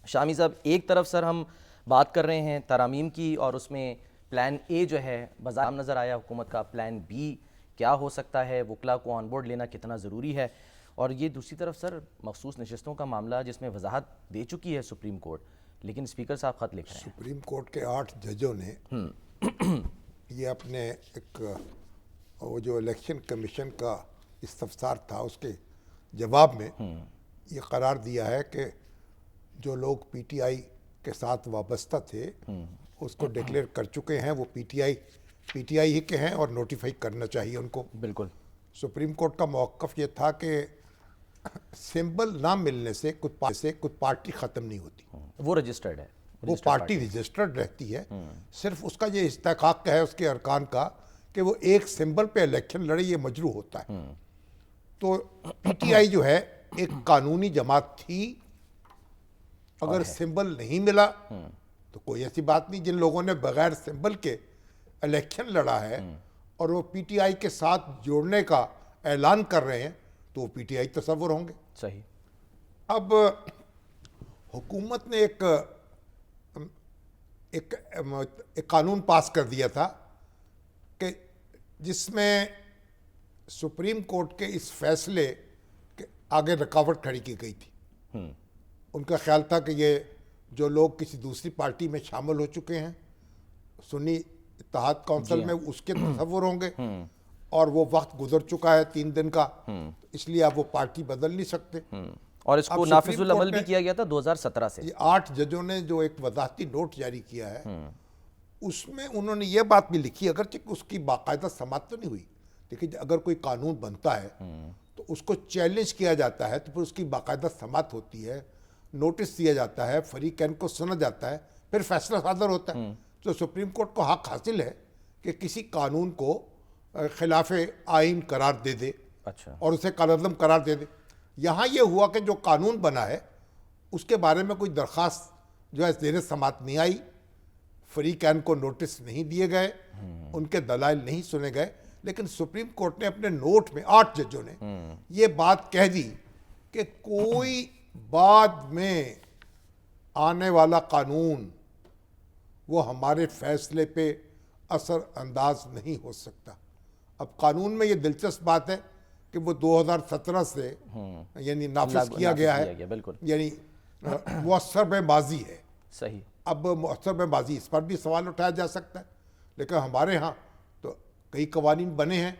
شامی صاحب، ایک طرف سر ہم بات کر رہے ہیں ترامیم کی، اور اس میں پلان اے جو ہے بظاہر نظر آیا حکومت کا، پلان بی کیا ہو سکتا ہے، وکلا کو آن بورڈ لینا کتنا ضروری ہے، اور یہ دوسری طرف سر مخصوص نشستوں کا معاملہ جس میں وضاحت دے چکی ہے سپریم کورٹ، لیکن اسپیکر صاحب خط لکھ رہے ہیں۔ سپریم کورٹ کے 8 ججوں نے یہ اپنے ایک وہ جو الیکشن کمیشن کا استفسار تھا اس کے جواب میں یہ قرار دیا ہے کہ جو لوگ پی ٹی آئی کے ساتھ وابستہ تھے اس کو ڈکلیئر کر چکے ہیں، وہ پی ٹی آئی ہی کے ہیں اور نوٹیفائی کرنا چاہیے ان کو۔ بالکل سپریم کورٹ کا موقف یہ تھا کہ سمبل نہ ملنے سے کچھ پارٹی ختم نہیں ہوتی، وہ رجسٹرڈ ہے، وہ پارٹی رجسٹرڈ رہتی ہے، صرف اس کا یہ استحقاق ہے اس کے ارکان کا کہ وہ ایک سمبل پہ الیکشن لڑے، یہ مجروح ہوتا ہے۔ تو پی ٹی آئی جو ہے ایک قانونی جماعت تھی، اگر سمبل نہیں ملا تو کوئی ایسی بات نہیں۔ جن لوگوں نے بغیر سمبل کے الیکشن لڑا ہے اور وہ پی ٹی آئی کے ساتھ جوڑنے کا اعلان کر رہے ہیں تو وہ پی ٹی آئی تصور ہوں گے۔ صحیح۔ اب حکومت نے ایک قانون پاس کر دیا تھا کہ جس میں سپریم کورٹ کے اس فیصلے کے آگے رکاوٹ کھڑی کی گئی تھی۔ ان کا خیال تھا کہ یہ جو لوگ کسی دوسری پارٹی میں شامل ہو چکے ہیں سنی اتحاد کونسل میں، اس کے تصور ہوں گے، اور وہ وقت گزر چکا ہے 3 دن کا، اس لیے اب وہ پارٹی بدل نہیں سکتے۔ اور اس کو نافذ العمل بھی کیا گیا تھا 2017 سے۔ یہ 8 ججوں نے جو ایک وضاحتی نوٹ جاری کیا ہے اس میں انہوں نے یہ بات بھی لکھی، اگرچہ اس کی باقاعدہ سماعت تو نہیں ہوئی، لیکن اگر کوئی قانون بنتا ہے تو اس کو چیلنج کیا جاتا ہے تو پھر اس کی باقاعدہ سماعت ہوتی ہے، نوٹس دیا جاتا ہے، فریقین کو سنا جاتا ہے، پھر فیصلہ صادر ہوتا ہے۔ تو سپریم کورٹ کو حق حاصل ہے کہ کسی قانون کو خلاف آئین قرار دے دے اور اسے کالعدم قرار دے دے۔ یہاں یہ ہوا کہ جو قانون بنا ہے اس کے بارے میں کوئی درخواست جو ہے زیر سماعت نہیں آئی، فریقین کو نوٹس نہیں دیے گئے، ان کے دلائل نہیں سنے گئے، لیکن سپریم کورٹ نے اپنے نوٹ میں 8 ججوں نے یہ بات کہہ دی کہ کوئی بعد میں آنے والا قانون وہ ہمارے فیصلے پہ اثر انداز نہیں ہو سکتا۔ اب قانون میں یہ دلچسپ بات ہے کہ وہ 2017 سے یعنی نافذ کیا گیا ہے، یعنی مؤثر بے ماضی ہے۔ صحیح۔ اب مؤثر بے ماضی اس پر بھی سوال اٹھایا جا سکتا ہے، لیکن ہمارے ہاں تو کئی قوانین بنے ہیں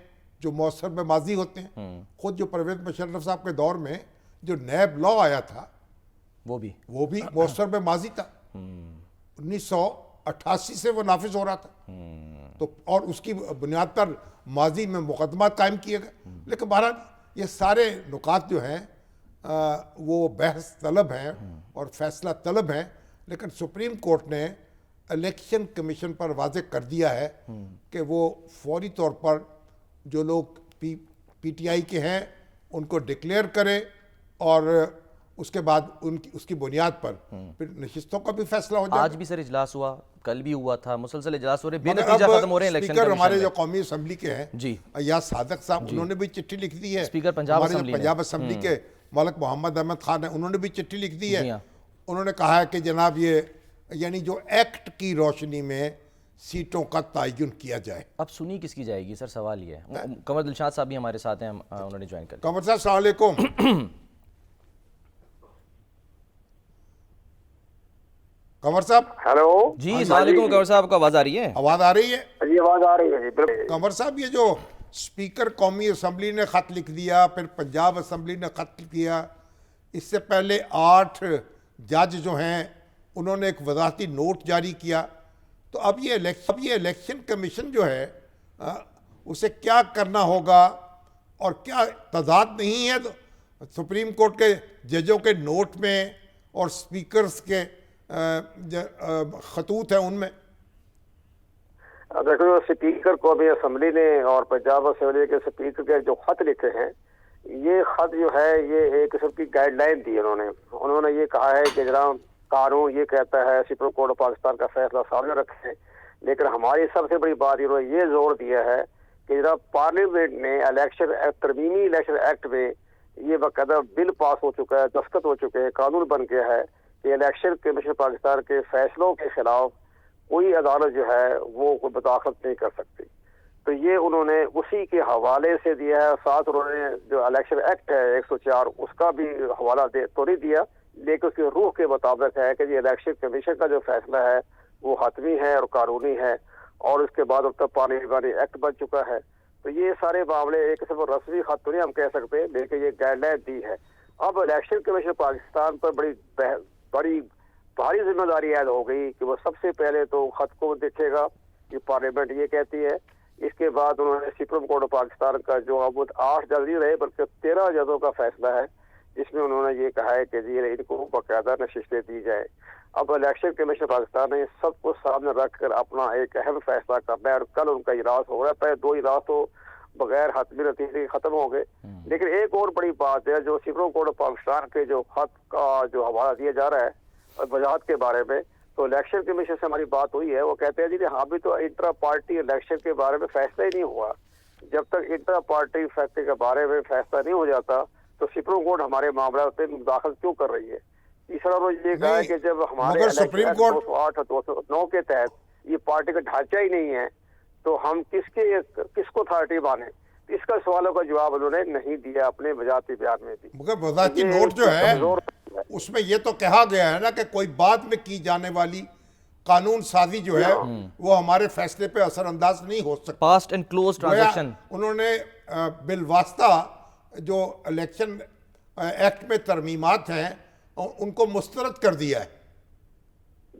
جو مؤثر بے ماضی ہوتے ہیں۔ خود جو پرویز مشرف صاحب کے دور میں جو نیب لا آیا تھا وہ بھی مؤثر بے ماضی تھا، 1988 سے وہ نافذ ہو رہا تھا، تو اور اس کی بنیاد پر ماضی میں مقدمات قائم کیے گئے۔ لیکن بہرحال یہ سارے نکات جو ہیں وہ بحث طلب ہیں اور فیصلہ طلب ہیں، لیکن سپریم کورٹ نے الیکشن کمیشن پر واضح کر دیا ہے کہ وہ فوری طور پر جو لوگ پی ٹی آئی کے ہیں ان کو ڈکلیئر کرے، اور اس کے بعد اس کی بنیاد پر پھر نشستوں کا بھی فیصلہ ہو جائے۔ آج بھی سر اجلاس ہوا، کل بھی ہوا تھا، مسلسل اجلاس ہو رہے، بے نتیجہ ختم ہو رہے ہیں الیکشن اسپیکر ہمارے جو قومی اسمبلی کے ہیں جی ایاز صادق صاحب، انہوں نے بھی چٹھی لکھ دی ہے۔ Speaker Punjab assembly Punjab assembly کے ملک محمد احمد خان ہیں، انہوں نے بھی چٹھی لکھ دی ہے۔ ہاں۔ انہوں نے کہا ہے کہ جناب یہ یعنی جو ایکٹ کی روشنی میں سیٹوں کا تعین کیا جائے۔ اب سنی کس کی جائے گی سر؟ سوال یہ ہے۔ قمر دلشاد صاحب بھی ہمارے ساتھ ہیں، انہوں نے جوائن کر لیا۔ قمر صاحب السلام علیکم۔ قمر صاحب ہیلو جی السلام علیکم۔ قمر صاحب کو آواز آ رہی ہے؟ آواز آ رہی ہے؟ جی آواز آ رہی ہے جی۔ قمر صاحب یہ جو اسپیکر قومی اسمبلی نے خط لکھ دیا، پھر پنجاب اسمبلی نے خط لکھ دیا، اس سے پہلے 8 جج جو ہیں انہوں نے ایک وضاحتی نوٹ جاری کیا، تو اب یہ الیکشن کمیشن جو ہے اسے کیا کرنا ہوگا، اور کیا تضاد نہیں ہے سپریم کورٹ کے ججوں کے نوٹ میں اور اسپیکرز کے خطوط ہیں ان میں؟ دیکھو اسپیکر کو بھی اسمبلی نے اور پنجاب اسمبلی کے اسپیکر کے جو خط لکھے ہیں، یہ خط جو ہے یہ ایک قسم کی گائیڈ لائن دی انہوں نے یہ کہا ہے کہ جناب قانون یہ کہتا ہے سپریم کورٹ آف پاکستان کا فیصلہ سامنے رکھیں، لیکن ہماری سب سے بڑی بات انہوں نے یہ زور دیا ہے کہ جناب پارلیمنٹ نے ترمیمی الیکشن ایکٹ میں یہ باقاعدہ بل پاس ہو چکا ہے، دستخط ہو چکے ہیں، قانون بن گیا ہے کہ الیکشن کمیشن پاکستان کے فیصلوں کے خلاف کوئی عدالت جو ہے وہ کوئی مداخلت نہیں کر سکتی. تو یہ انہوں نے اسی کے حوالے سے دیا ہے. ساتھ انہوں نے جو الیکشن ایکٹ ہے 104 اس کا بھی حوالہ تو نہیں دیا، لیکن اس کی روح کے مطابق ہے کہ یہ الیکشن کمیشن کا جو فیصلہ ہے وہ حتمی ہے اور قانونی ہے، اور اس کے بعد اب تک پارلیمانی ایکٹ بن چکا ہے. تو یہ سارے معاملے ایک قسم رسمی خط تو نہیں ہم کہہ سکتے، لیکن یہ گائیڈ لائن دی ہے. اب الیکشن کمیشن پاکستان پر بڑی بھاری ذمہ داری عائد ہو گئی کہ وہ سب سے پہلے تو خط کو دیکھے گا کہ پارلیمنٹ یہ کہتی ہے. اس کے بعد انہوں نے سپریم کورٹ آف پاکستان کا جو اب 8 جج نہیں رہے بلکہ 13 ججوں کا فیصلہ ہے، جس میں انہوں نے یہ کہا ہے کہ جی ان کو باقاعدہ نشستیں دی جائے. اب الیکشن کمیشن پاکستان نے سب کو سامنے رکھ کر اپنا ایک اہم فیصلہ کرنا ہے، اور کل ان کا اجلاس ہو رہا ہے. پہلے 2 اجلاس تو بغیر حتمی نتیجے ختم ہو گئے، لیکن ایک اور بڑی بات ہے جو سپریم کورٹ آف پاکستان کے جو خط کا جو حوالہ دیا جا رہا ہے وجاہت کے بارے میں، تو الیکشن کمیشن سے ہماری بات ہوئی ہے. وہ کہتے ہیں جی ابھی تو انٹرا پارٹی الیکشن کے بارے میں فیصلہ ہی نہیں ہوا. جب تک انٹرا پارٹی فیصلے کے بارے میں فیصلہ نہیں ہو جاتا تو سپریم کورٹ ہمارے معاملات میں مداخلت کیوں کر رئی ہے. تیسرا انہوں نے یہ کہا ہے کہ جب ہمارے سپریم کورٹ 208 اور 209 کے تحت یہ پارٹی کا ڈھانچہ ہی نہیں ہے تو ہم کس کو اتھارٹی مانیں. اس کا سوالوں کا جواب انہوں نے نہیں دیا اپنے وجاہتی بیان میں بھی. مگر وزارتی نوٹ جو ہے اس میں یہ تو کہا گیا ہے نا کہ کوئی بعد میں کی جانے والی قانون سازی جو ہے وہ ہمارے فیصلے پہ اثر انداز نہیں ہو سکتا. پاسٹ اینڈ کلوز ٹرانزیکشن انہوں نے بالواسطہ جو الیکشن ایکٹ میں ترمیمات ہیں ان کو مسترد کر دیا ہے.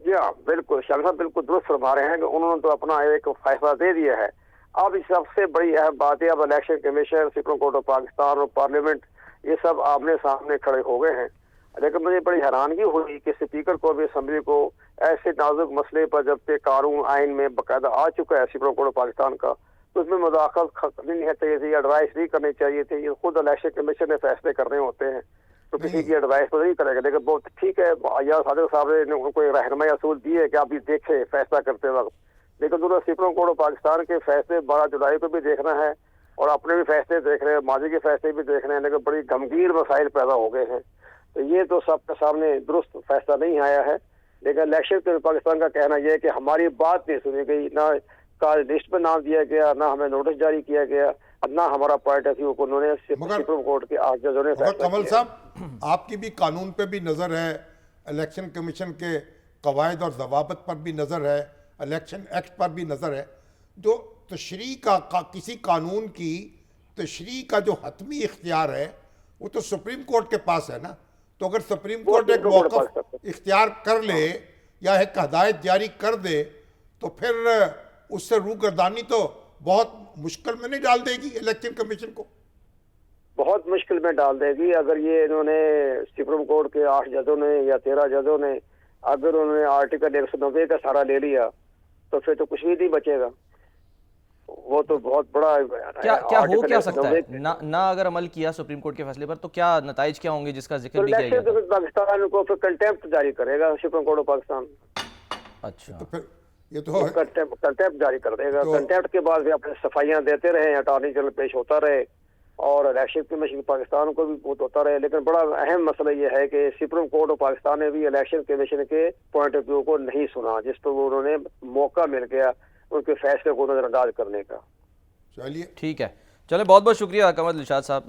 جی ہاں بالکل، شاہ صاحب بالکل درست فرما رہے ہیں کہ انہوں نے تو اپنا ایک فیصلہ دے دیا ہے. اب اس سب سے بڑی اہم بات ہے اب election commission, supreme court of Pakistan اور پارلیمنٹ یہ سب آمنے سامنے کھڑے ہو گئے ہیں. لیکن مجھے بڑی حیرانگی ہوئی کہ اسپیکر کو بھی اسمبلی کو ایسے نازک مسئلے پر جبکہ قانون آئین میں باقاعدہ آ چکا ہے سپریم کورٹ آف پاکستان کا، تو اس میں مداخلت نہیں چاہیے تھی، ایڈوائس نہیں کرنی چاہیے تھی. یہ خود الیکشن کمیشن نے فیصلے کرنے ہوتے ہیں تو کسی کی ایڈوائس تو نہیں کرے گا. لیکن بہت ٹھیک ہے، یا صادق صاحب نے ان کو رہنمائی اصول دی ہے کہ آپ یہ دیکھیں فیصلہ کرتے وقت، لیکن انہوں نے سپریم کورٹ آف پاکستان کے فیصلے 12 جولائی کو بھی دیکھنا ہے اور اپنے بھی فیصلے دیکھ رہے ہیں، ماضی کے فیصلے بھی دیکھ رہے ہیں، لیکن بڑی گمگیر مسائل پیدا ہو گئے ہیں. تو یہ تو سب کے سامنے درست فیصلہ نہیں آیا ہے. لیکن الیکشن کے پاکستان کا کہنا یہ ہے کہ ہماری بات نہیں سنی گئی، نہ لسٹ میں نام دیا گیا، نہ ہمیں نوٹس جاری کیا گیا، نہ ہمارا پوائنٹ آف ویو کو انہوں نے سپریم کورٹ کے 8 ججوں نے فیصلہ کمل کیا. صاحب آپ کی بھی قانون پہ بھی نظر ہے، الیکشن کمیشن کے قواعد اور ضوابط پر بھی نظر ہے، الیکشن ایکٹ پر بھی نظر ہے. جو تشریح کا کسی قانون کی تشریح کا جو حتمی اختیار ہے وہ تو سپریم کورٹ کے پاس ہے نا. تو اگر سپریم کورٹ ایک موقف اختیار کر لے یا ایک ہدایت جاری کر دے تو پھر اس سے روگردانی تو بہت مشکل میں نہیں ڈال دے گی الیکشن کمیشن کو؟ بہت مشکل میں ڈال دے گی. اگر یہ انہوں نے سپریم کورٹ کے 8 ججوں نے یا 13 ججوں نے اگر انہوں نے آرٹیکل 190 کا سہارا لے لیا تو پھر تو کچھ بھی نہیں بچے گا. وہ تو بہت بڑا کیا ہو کیا سکتا ہے نہ اگر عمل کیا سپریم کورٹ کے فیصلے پر تو کیا نتائج کیا ہوں گے جس کا ذکر بھی کیا گیا تھا؟ پاکستان کو پھر کنٹیمپٹ جاری کرے گا سپریم کورٹ آف پاکستان. اچھا تو پھر یہ تو کنٹیمپٹ جاری کر دے گا. کنٹیمپٹ کے بعد بھی اپنے صفائیاں دیتے رہے، اٹارنی جنرل پیش ہوتا رہے اور الیکشن کمیشن پاکستان کو بھی بہت ہوتا رہے. لیکن بڑا اہم مسئلہ یہ ہے کہ سپریم کورٹ آف پاکستان نے بھی الیکشن کمیشن کے پوائنٹ آف ویو کو نہیں سنا، جس پر انہوں نے موقع مل گیا ان کے فیصلے کو نظر انداز کرنے کا. چلیے ٹھیک ہے، چلے بہت بہت شکریہ کمل دلشاد صاحب.